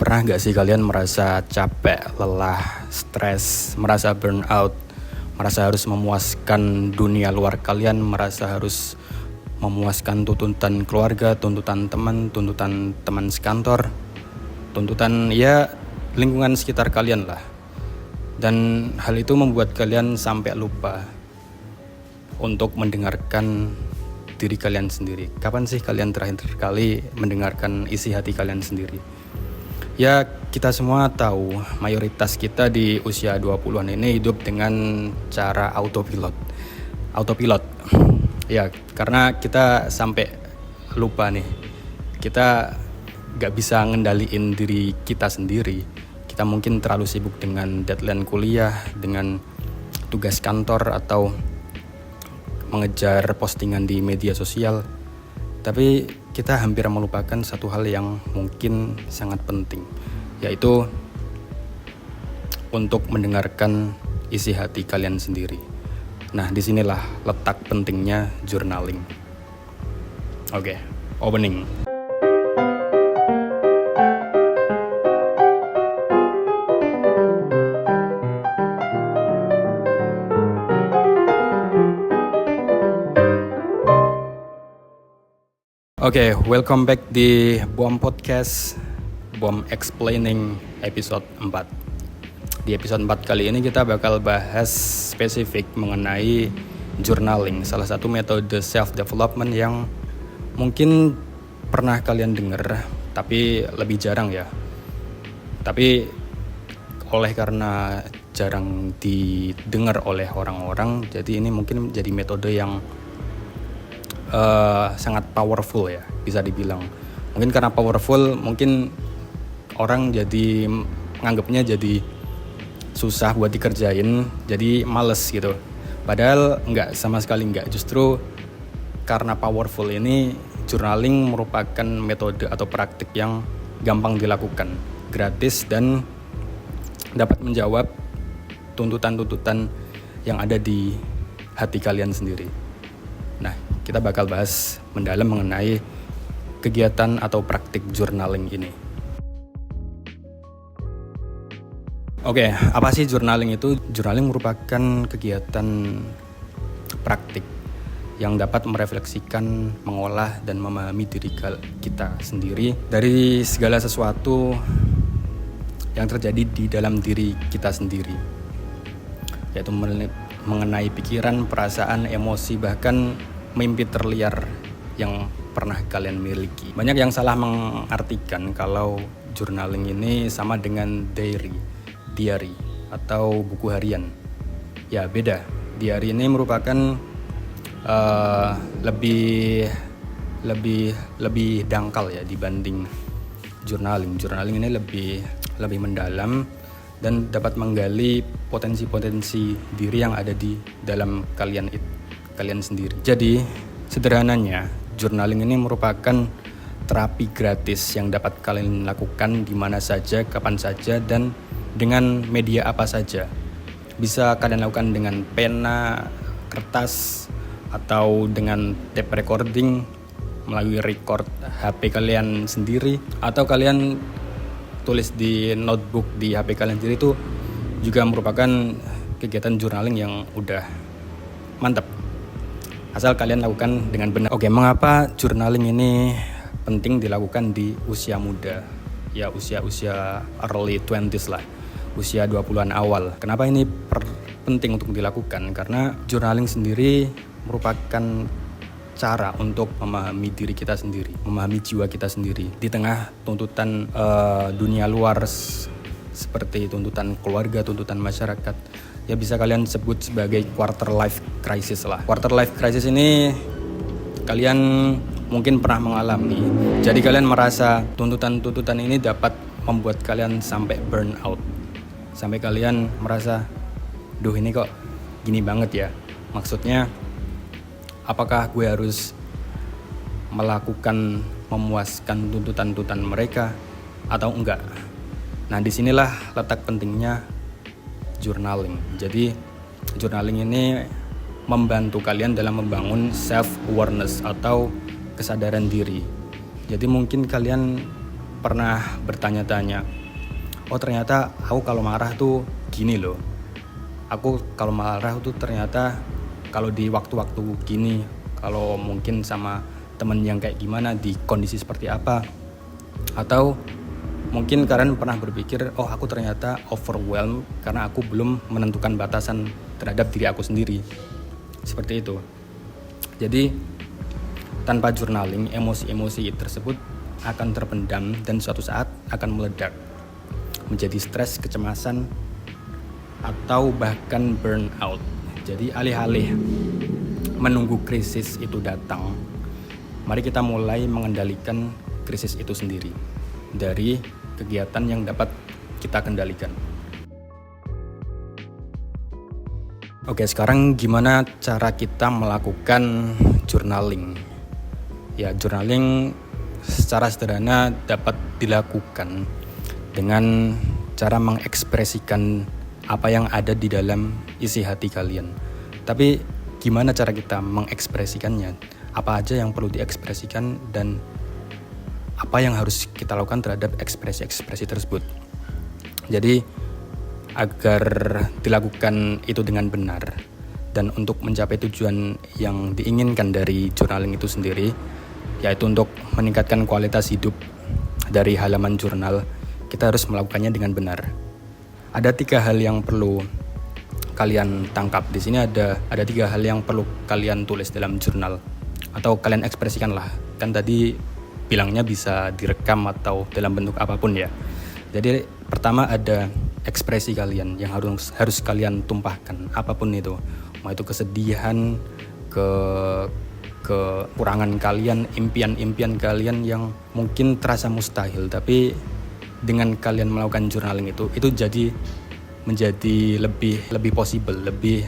Pernah gak sih kalian merasa capek, lelah, stres, merasa burnout, merasa harus memuaskan dunia luar kalian, merasa harus memuaskan tuntutan keluarga, tuntutan teman sekantor, tuntutan lingkungan sekitar kalian lah. Dan hal itu membuat kalian sampai lupa untuk mendengarkan diri kalian sendiri. Kapan sih kalian terakhir kali mendengarkan isi hati kalian sendiri? Ya, kita semua tahu mayoritas kita di usia 20-an ini hidup dengan cara autopilot. Ya, karena kita sampai lupa nih. Kita gak bisa ngendaliin diri kita sendiri. Kita mungkin terlalu sibuk dengan deadline kuliah, dengan tugas kantor, atau mengejar postingan di media sosial. Tapi kita hampir melupakan satu hal yang mungkin sangat penting, yaitu untuk mendengarkan isi hati kalian sendiri. Nah, disinilah letak pentingnya journaling. Oke, opening. Oke, welcome back di BOM Podcast, BOM Explaining episode 4. Di episode 4 kali ini kita bakal bahas spesifik mengenai journaling, salah satu metode self-development yang mungkin pernah kalian dengar, tapi lebih jarang ya. Tapi karena jarang didengar oleh orang-orang, jadi ini mungkin jadi metode yang sangat powerful ya, bisa dibilang. Mungkin karena powerful, mungkin orang jadi menganggapnya jadi susah buat dikerjain, jadi males gitu. Padahal sama sekali enggak. Justru karena powerful ini, journaling merupakan metode atau praktik yang gampang dilakukan, gratis, dan dapat menjawab tuntutan-tuntutan yang ada di hati kalian sendiri. Nah, kita bakal bahas mendalam mengenai kegiatan atau praktik journaling ini. Oke, apa sih journaling itu? Journaling merupakan kegiatan praktik yang dapat merefleksikan, mengolah, dan memahami diri kita sendiri dari segala sesuatu yang terjadi di dalam diri kita sendiri, yaitu mengenai pikiran, perasaan, emosi, bahkan mimpi terliar yang pernah kalian miliki. Banyak yang salah mengartikan kalau journaling ini sama dengan diary atau buku harian. Ya, beda. Diary ini merupakan lebih dangkal ya dibanding journaling. Journaling ini lebih mendalam dan dapat menggali potensi-potensi diri yang ada di dalam kalian sendiri. Jadi, sederhananya, journaling ini merupakan terapi gratis yang dapat kalian lakukan di mana saja, kapan saja, dan dengan media apa saja. Bisa kalian lakukan dengan pena, kertas, atau dengan tape recording melalui record HP kalian sendiri, atau kalian tulis di notebook di HP kalian sendiri. Itu juga merupakan kegiatan journaling yang udah mantap, asal kalian lakukan dengan benar. Oke, mengapa journaling ini penting dilakukan di usia muda? Ya, usia early 20s lah, usia 20-an awal. Kenapa ini penting untuk dilakukan? Karena journaling sendiri merupakan cara untuk memahami diri kita sendiri, memahami jiwa kita sendiri di tengah tuntutan dunia luar seperti tuntutan keluarga, tuntutan masyarakat. Ya, bisa kalian sebut sebagai quarter life crisis lah. Quarter life crisis ini kalian mungkin pernah mengalami. Jadi kalian merasa tuntutan-tuntutan ini dapat membuat kalian sampai burn out. Sampai kalian merasa, duh ini kok gini banget ya. Maksudnya, apakah gue harus melakukan memuaskan tuntutan-tuntutan mereka atau enggak? Nah, disinilah letak pentingnya journaling. Jadi, journaling ini membantu kalian dalam membangun self-awareness atau kesadaran diri. Jadi mungkin kalian pernah bertanya-tanya, oh ternyata aku kalau marah tuh gini loh. Aku kalau marah tuh ternyata kalau di waktu-waktu gini, kalau mungkin sama temen yang kayak gimana, di kondisi seperti apa. Atau mungkin kalian pernah berpikir, oh aku ternyata overwhelmed karena aku belum menentukan batasan terhadap diri aku sendiri. Seperti itu. Jadi tanpa journaling, emosi-emosi tersebut akan terpendam dan suatu saat akan meledak menjadi stres, kecemasan, atau bahkan burnout. Jadi alih-alih menunggu krisis itu datang, mari kita mulai mengendalikan krisis itu sendiri dari kegiatan yang dapat kita kendalikan. Oke, sekarang gimana cara kita melakukan journaling? Ya, journaling secara sederhana dapat dilakukan dengan cara mengekspresikan apa yang ada di dalam isi hati kalian. Tapi gimana cara kita mengekspresikannya? Apa aja yang perlu diekspresikan dan apa yang harus kita lakukan terhadap ekspresi-ekspresi tersebut? Jadi agar dilakukan itu dengan benar dan untuk mencapai tujuan yang diinginkan dari journaling itu sendiri, yaitu untuk meningkatkan kualitas hidup dari halaman jurnal, kita harus melakukannya dengan benar. Ada 3 hal yang perlu kalian tangkap. Di sini ada 3 hal yang perlu kalian tulis dalam jurnal atau kalian ekspresikanlah. Kan tadi bilangnya bisa direkam atau dalam bentuk apapun ya. Jadi pertama ada ekspresi kalian yang harus kalian tumpahkan, apapun itu. Mau itu kesedihan, kekurangan kalian, impian-impian kalian yang mungkin terasa mustahil, tapi dengan kalian melakukan journaling itu jadi menjadi lebih possible, lebih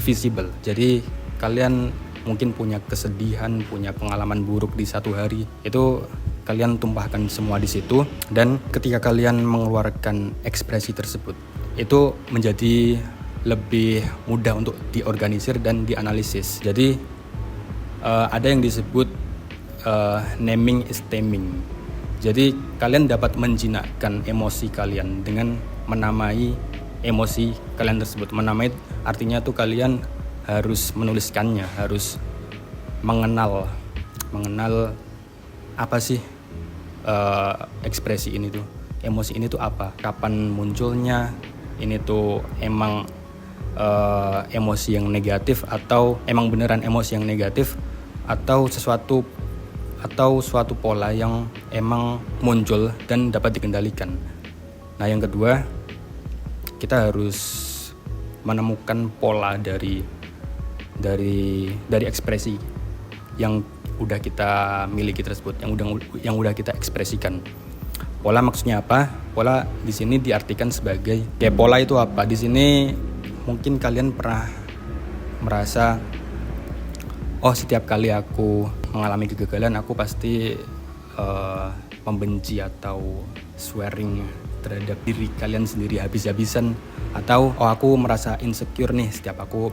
visible. Jadi kalian mungkin punya kesedihan, punya pengalaman buruk di satu hari, itu kalian tumpahkan semua di situ, dan ketika kalian mengeluarkan ekspresi tersebut, itu menjadi lebih mudah untuk diorganisir dan dianalisis. Jadi ada yang disebut naming is taming. Jadi kalian dapat menjinakkan emosi kalian dengan menamai emosi kalian tersebut. Menamai artinya tuh kalian harus menuliskannya, harus mengenal apa sih ekspresi ini tuh, emosi ini tuh apa, kapan munculnya, ini tuh emang emosi yang negatif atau emang beneran emosi yang negatif, atau suatu pola yang emang muncul dan dapat dikendalikan. Nah, yang kedua, kita harus menemukan pola dari ekspresi yang udah kita miliki tersebut, yang udah kita ekspresikan. Pola maksudnya apa? Pola di sini diartikan sebagai pola itu apa? Di sini mungkin kalian pernah merasa, oh setiap kali aku mengalami kegagalan aku pasti membenci atau swearing terhadap diri kalian sendiri habis-habisan, atau oh aku merasa insecure nih setiap aku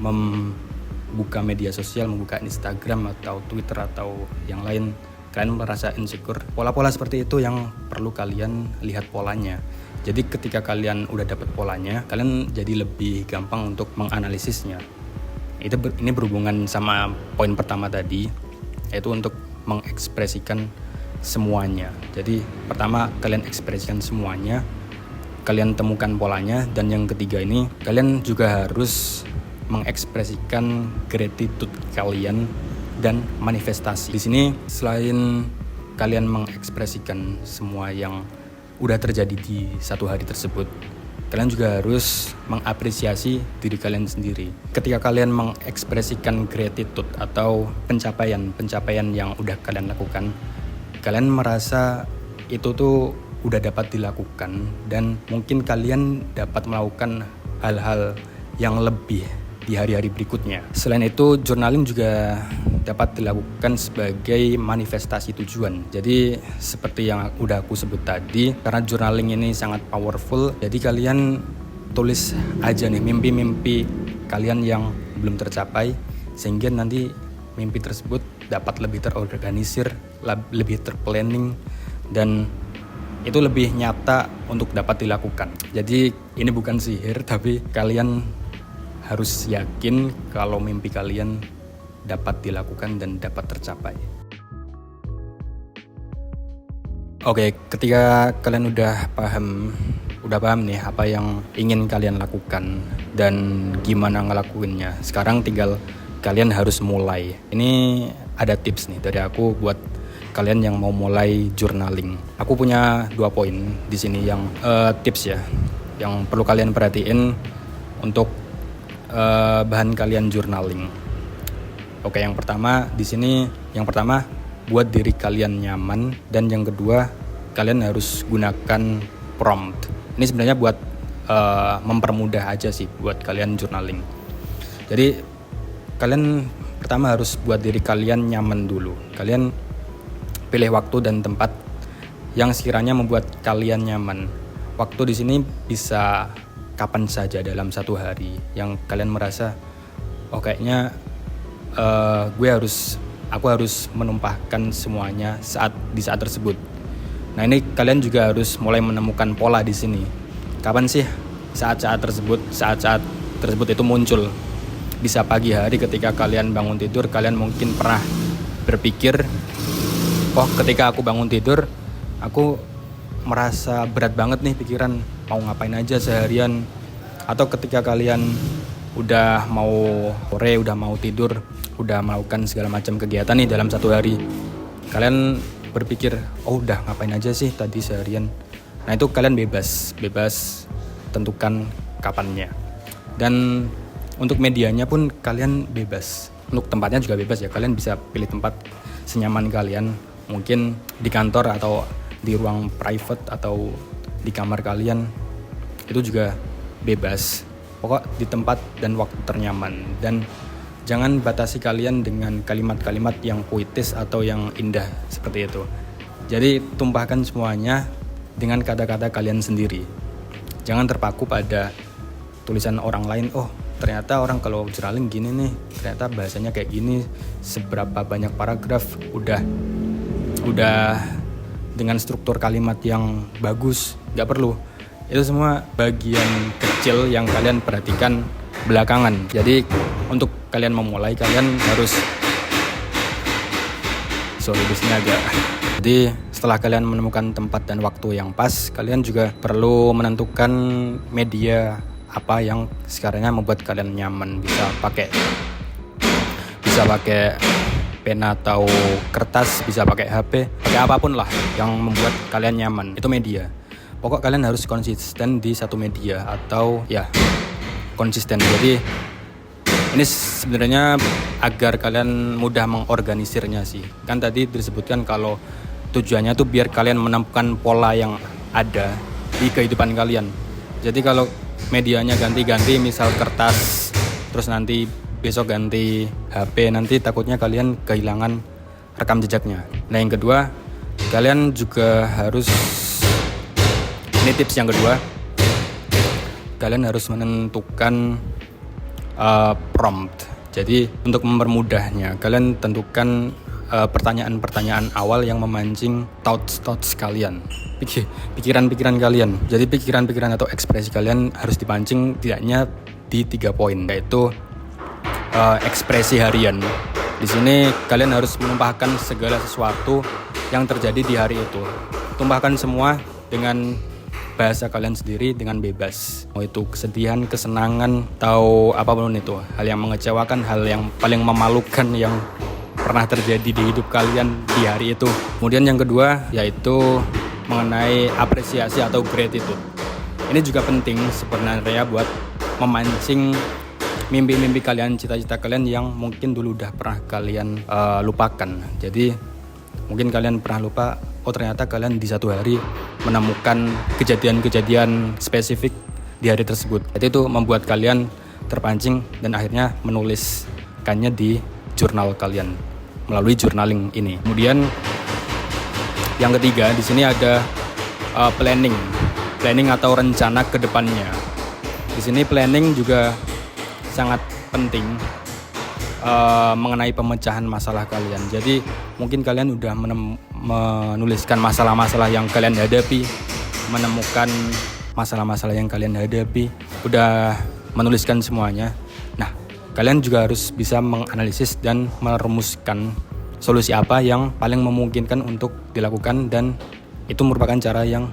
membuka media sosial, membuka Instagram atau Twitter atau yang lain, kalian merasa insecure. Pola-pola seperti itu yang perlu kalian lihat polanya. Jadi ketika kalian udah dapet polanya, kalian jadi lebih gampang untuk menganalisisnya. Ini berhubungan sama poin pertama tadi, yaitu untuk mengekspresikan semuanya. Jadi pertama kalian ekspresikan semuanya, kalian temukan polanya, dan yang ketiga ini kalian juga harus mengekspresikan gratitude kalian dan manifestasi. Di sini selain kalian mengekspresikan semua yang udah terjadi di satu hari tersebut, kalian juga harus mengapresiasi diri kalian sendiri. Ketika kalian mengekspresikan gratitude atau pencapaian yang udah kalian lakukan, kalian merasa itu tuh udah dapat dilakukan, dan mungkin kalian dapat melakukan hal-hal yang lebih di hari-hari berikutnya. Selain itu, journaling juga dapat dilakukan sebagai manifestasi tujuan. Jadi seperti yang udah aku sebut tadi, karena journaling ini sangat powerful, jadi kalian tulis aja nih mimpi-mimpi kalian yang belum tercapai, sehingga nanti mimpi tersebut dapat lebih terorganisir, lebih terplanning, dan itu lebih nyata untuk dapat dilakukan. Jadi ini bukan sihir, tapi kalian harus yakin kalau mimpi kalian dapat dilakukan dan dapat tercapai. Oke, ketika kalian udah paham nih apa yang ingin kalian lakukan dan gimana ngelakuinnya, sekarang tinggal kalian harus mulai. Ini ada tips nih dari aku buat kalian yang mau mulai journaling. Aku punya 2 poin di sini yang tips ya, yang perlu kalian perhatiin untuk bahan kalian journaling. Oke, yang pertama buat diri kalian nyaman, dan yang kedua kalian harus gunakan prompt. Ini sebenarnya buat mempermudah aja sih buat kalian journaling. Jadi kalian pertama harus buat diri kalian nyaman dulu. Kalian pilih waktu dan tempat yang sekiranya membuat kalian nyaman. Waktu di sini bisa kapan saja dalam satu hari yang kalian merasa kayaknya aku harus menumpahkan semuanya di saat tersebut. Nah, ini kalian juga harus mulai menemukan pola di sini. Kapan sih saat-saat tersebut itu muncul? Bisa pagi hari ketika kalian bangun tidur, kalian mungkin pernah berpikir, ketika aku bangun tidur, aku merasa berat banget nih pikiran, mau ngapain aja seharian. Atau ketika kalian udah mau sore, udah mau tidur, udah melakukan segala macam kegiatan nih dalam satu hari, kalian berpikir, udah ngapain aja sih tadi seharian. Nah, itu kalian bebas tentukan kapannya. Dan untuk medianya pun kalian bebas. Untuk tempatnya juga bebas ya, kalian bisa pilih tempat senyaman kalian. Mungkin di kantor atau di ruang private atau di kamar kalian, itu juga bebas. Pokok di tempat dan waktu ternyaman. Dan jangan batasi kalian dengan kalimat-kalimat yang puitis atau yang indah seperti itu. Jadi tumpahkan semuanya dengan kata-kata kalian sendiri. Jangan terpaku pada tulisan orang lain. Ternyata orang kalau journaling gini nih, ternyata bahasanya kayak gini, seberapa banyak paragraf, udah dengan struktur kalimat yang bagus. Gak perlu. Itu semua bagian kecil yang kalian perhatikan belakangan. Jadi untuk kalian memulai, kalian harus di sini agak. Jadi setelah kalian menemukan tempat dan waktu yang pas, kalian juga perlu menentukan media apa yang sekarangnya membuat kalian nyaman. Bisa pakai pena atau kertas, bisa pakai HP, pakai apapun lah yang membuat kalian nyaman. Itu media. Pokok kalian harus konsisten di satu media atau konsisten. Jadi ini sebenarnya agar kalian mudah mengorganisirnya sih. Kan tadi disebutkan kalau tujuannya tuh biar kalian menemukan pola yang ada di kehidupan kalian. Jadi kalau medianya ganti-ganti, misal kertas, terus nanti besok ganti HP, nanti takutnya kalian kehilangan rekam jejaknya. Nah, yang kedua, kalian juga harus, ini tips yang kedua, kalian harus menentukan prompt. Jadi untuk mempermudahnya, kalian tentukan pertanyaan-pertanyaan awal yang memancing thoughts kalian, pikiran-pikiran kalian. Jadi pikiran-pikiran atau ekspresi kalian harus dipancing tidaknya di 3 poin, yaitu ekspresi harian. Di sini kalian harus menumpahkan segala sesuatu yang terjadi di hari itu. Tumpahkan semua dengan bahasa kalian sendiri dengan bebas. Mau itu kesedihan, kesenangan, atau apapun itu. Hal yang mengecewakan, hal yang paling memalukan yang pernah terjadi di hidup kalian di hari itu. Kemudian yang kedua yaitu mengenai apresiasi atau gratitude. Ini juga penting sebenarnya buat memancing mimpi-mimpi kalian, cita-cita kalian yang mungkin dulu udah pernah kalian lupakan. Jadi mungkin kalian pernah lupa, ternyata kalian di satu hari menemukan kejadian-kejadian spesifik di hari tersebut. Jadi itu membuat kalian terpancing dan akhirnya menuliskannya di jurnal kalian melalui journaling ini. Kemudian yang ketiga di sini ada planning atau rencana ke depannya. Di sini planning juga sangat penting mengenai pemecahan masalah kalian. Jadi mungkin kalian udah menuliskan masalah-masalah yang kalian hadapi, menemukan masalah-masalah yang kalian hadapi, udah menuliskan semuanya. Nah, kalian juga harus bisa menganalisis dan merumuskan solusi apa yang paling memungkinkan untuk dilakukan, dan itu merupakan cara yang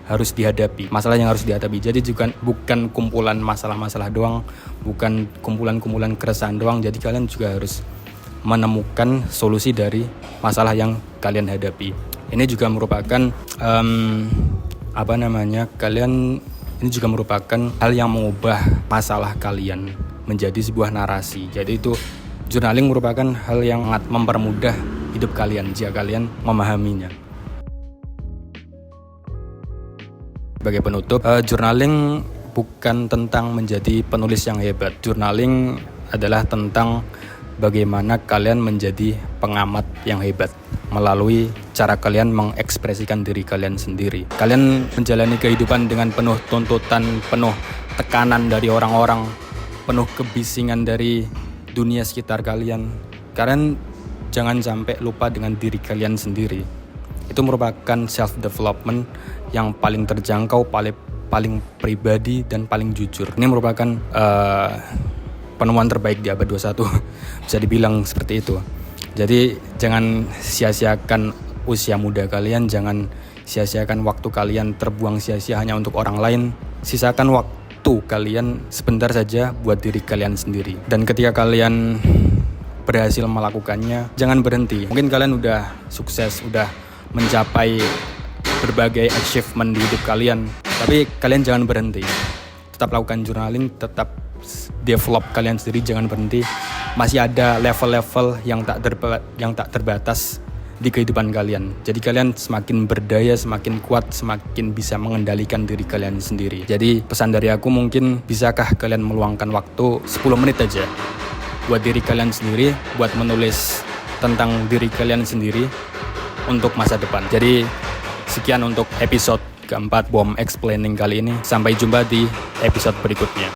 harus dihadapi, masalah yang harus dihadapi. Jadi juga bukan kumpulan masalah-masalah doang, bukan kumpulan-kumpulan keresahan doang. Jadi kalian juga harus menemukan solusi dari masalah yang kalian hadapi. Ini juga merupakan ini juga merupakan hal yang mengubah masalah kalian menjadi sebuah narasi. Jadi itu journaling merupakan hal yang sangat mempermudah hidup kalian jika kalian memahaminya. Sebagai penutup, journaling bukan tentang menjadi penulis yang hebat. Journaling adalah tentang bagaimana kalian menjadi pengamat yang hebat melalui cara kalian mengekspresikan diri kalian sendiri. Kalian menjalani kehidupan dengan penuh tuntutan, penuh tekanan dari orang-orang, penuh kebisingan dari dunia sekitar kalian. Kalian jangan sampai lupa dengan diri kalian sendiri. Itu merupakan self-development yang paling terjangkau, paling pribadi, dan paling jujur. Ini merupakan penemuan terbaik di abad 21, bisa dibilang seperti itu. Jadi jangan sia-siakan usia muda kalian, jangan sia-siakan waktu kalian terbuang sia-sia hanya untuk orang lain. Sisakan waktu kalian sebentar saja buat diri kalian sendiri. Dan ketika kalian berhasil melakukannya, jangan berhenti. Mungkin kalian udah sukses, udah mencapai berbagai achievement di hidup kalian, tapi kalian jangan berhenti. Tetap lakukan journaling, tetap develop kalian sendiri, jangan berhenti. Masih ada level-level yang tak terbatas di kehidupan kalian. Jadi kalian semakin berdaya, semakin kuat, semakin bisa mengendalikan diri kalian sendiri. Jadi pesan dari aku mungkin, bisakah kalian meluangkan waktu 10 menit aja buat diri kalian sendiri, buat menulis tentang diri kalian sendiri untuk masa depan. Jadi sekian untuk episode keempat BOM Explaining kali ini. Sampai jumpa di episode berikutnya.